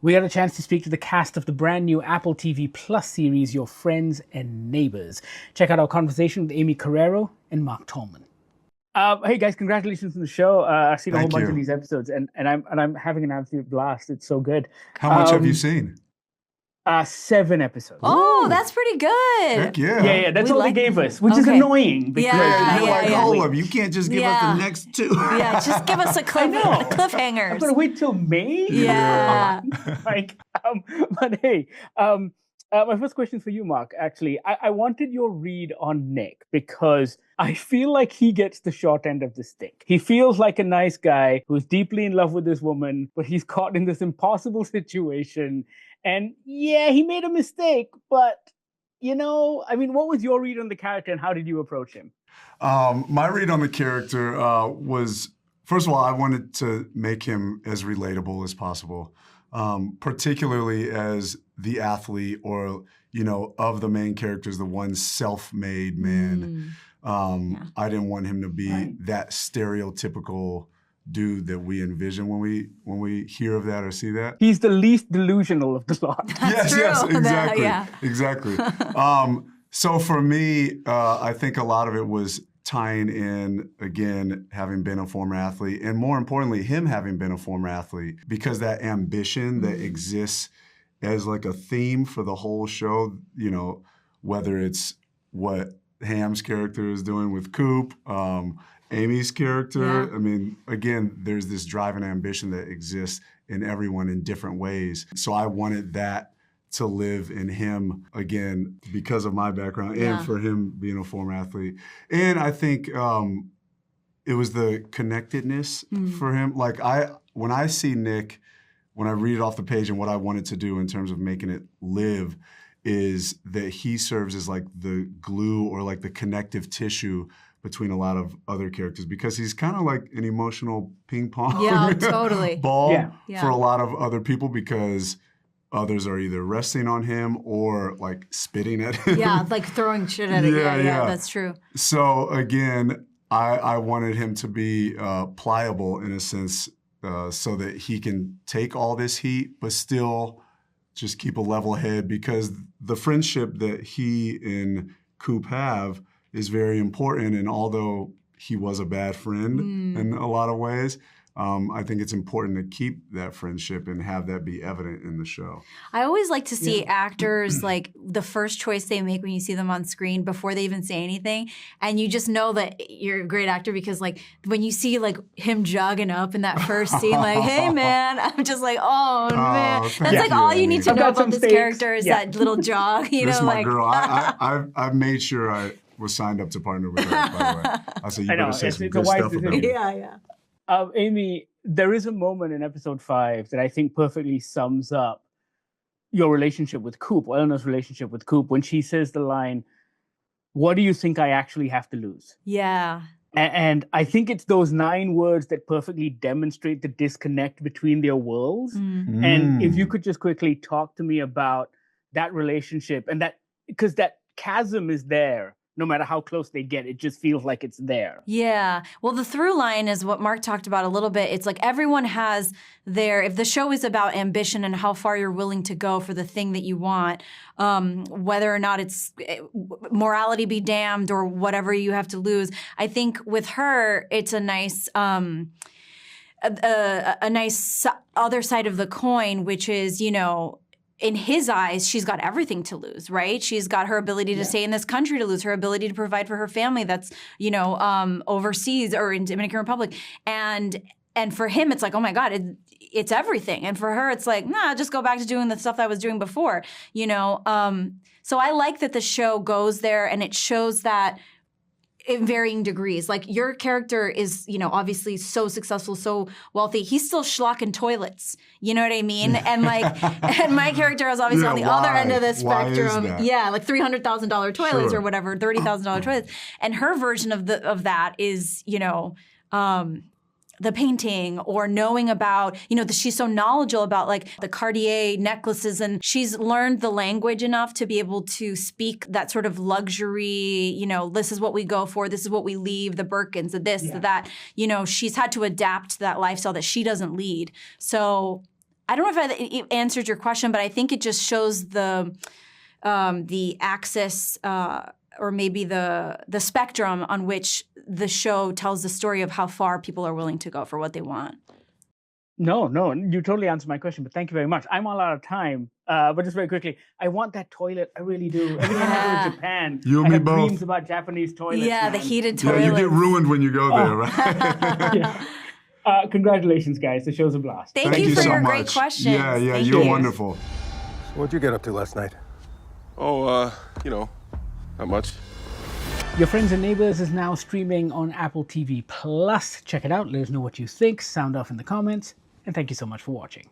We got a chance to speak to the cast of the brand new Apple TV Plus series, Your Friends and Neighbors. Check out our conversation with Aimee Carrero and Mark Tallman. Hey guys, congratulations on the show. I've seen a whole bunch of these episodes, and I'm having an absolute blast. It's so good. How much have you seen? 7 episodes. Oh, that's pretty good. Heck yeah. Yeah, that's all they gave us, which is annoying. Because you're like Olaf, you can't just give us the next 2. Yeah, just give us a cliffhangers. I'm gonna wait till May. Yeah. But hey, my first question for you, Mark. Actually, I wanted your read on Nick because I feel like he gets the short end of the stick. He feels like a nice guy who's deeply in love with this woman, but he's caught in this impossible situation. And yeah, he made a mistake, but what was your read on the character and how did you approach him? My read on the character was, first of all, I wanted to make him as relatable as possible, particularly as the athlete or, of the main characters, the one self-made man. I didn't want him to be that stereotypical dude that we envision when we hear of that or see that. He's the least delusional of the lot. Yes, exactly. Exactly. So for me, I think a lot of it was tying in, again, having been a former athlete, and more importantly, him having been a former athlete, because that ambition that exists as like a theme for the whole show, whether it's what Ham's character is doing with Coop, Amy's character, I mean, again, there's this drive and ambition that exists in everyone in different ways. So I wanted that to live in him, again, because of my background and for him being a former athlete. And I think it was the connectedness for him. Like when I see Nick, when I read it off the page and what I wanted to do in terms of making it live is that he serves as like the glue or like the connective tissue between a lot of other characters, because he's kind of like an emotional ping pong ball for a lot of other people, because others are either resting on him or like spitting at him. Yeah, like throwing shit at it. Yeah, that's true. So again, I wanted him to be pliable in a sense, so that he can take all this heat, but still just keep a level head, because the friendship that he and Coop have is very important. And although he was a bad friend in a lot of ways, I think it's important to keep that friendship and have that be evident in the show. I always like to see actors, like the first choice they make when you see them on screen before they even say anything. And you just know that you're a great actor, because like when you see like him jogging up in that first scene, like, hey man, I'm just like, oh man. That's like all you need to know about this character is that little jog, This is my girl. I've made sure I was signed up to partner with her, by the way. I said, you better say some good stuff about me. Yeah. Aimee, there is a moment in episode 5 that I think perfectly sums up your relationship with Coop, or Eleanor's relationship with Coop, when she says the line, "What do you think I actually have to lose?" Yeah. And I think it's those 9 words that perfectly demonstrate the disconnect between their worlds. And if you could just quickly talk to me about that relationship, and that, because that chasm is there. No matter how close they get, it just feels like it's there. Yeah. Well, the through line is what Mark talked about a little bit. It's like everyone has if the show is about ambition and how far you're willing to go for the thing that you want, whether or not it's morality be damned or whatever you have to lose. I think with her, it's a nice a nice other side of the coin, which is, in his eyes, she's got everything to lose, right? She's got her ability to stay in this country to lose, her ability to provide for her family that's, overseas or in Dominican Republic. And for him, it's like, oh my God, it's everything. And for her, it's like, nah, just go back to doing the stuff I was doing before, So I like that the show goes there and it shows that in varying degrees. Like your character is, obviously so successful, so wealthy. He's still schlocking toilets. You know what I mean? And and my character is obviously on the other end of the spectrum. Yeah, like $300,000 toilets or whatever, $30,000 toilets. And her version of that is, the painting, or knowing about, she's so knowledgeable about like the Cartier necklaces, and she's learned the language enough to be able to speak that sort of luxury, this is what we go for, this is what we leave, the Birkins, the that, she's had to adapt to that lifestyle that she doesn't lead. So I don't know if it answered your question, but I think it just shows the axis or maybe the spectrum on which the show tells the story of how far people are willing to go for what they want. No, you totally answered my question, but thank you very much. I'm all out of time, but just very quickly, I want that toilet. I really do. Every time I go to Japan, You and I me have both. dreams about Japanese toilets. Yeah, the man. heated Yeah, toilets. you get ruined when you go there, right? Yeah. Congratulations, guys. The show's a blast. Thank you for so your much. great questions. Yeah, Thank you're you. wonderful. What'd you get up to last night? Oh, not much. Your Friends and Neighbors is now streaming on Apple TV Plus. Check it out. Let us know what you think. Sound off in the comments. And thank you so much for watching.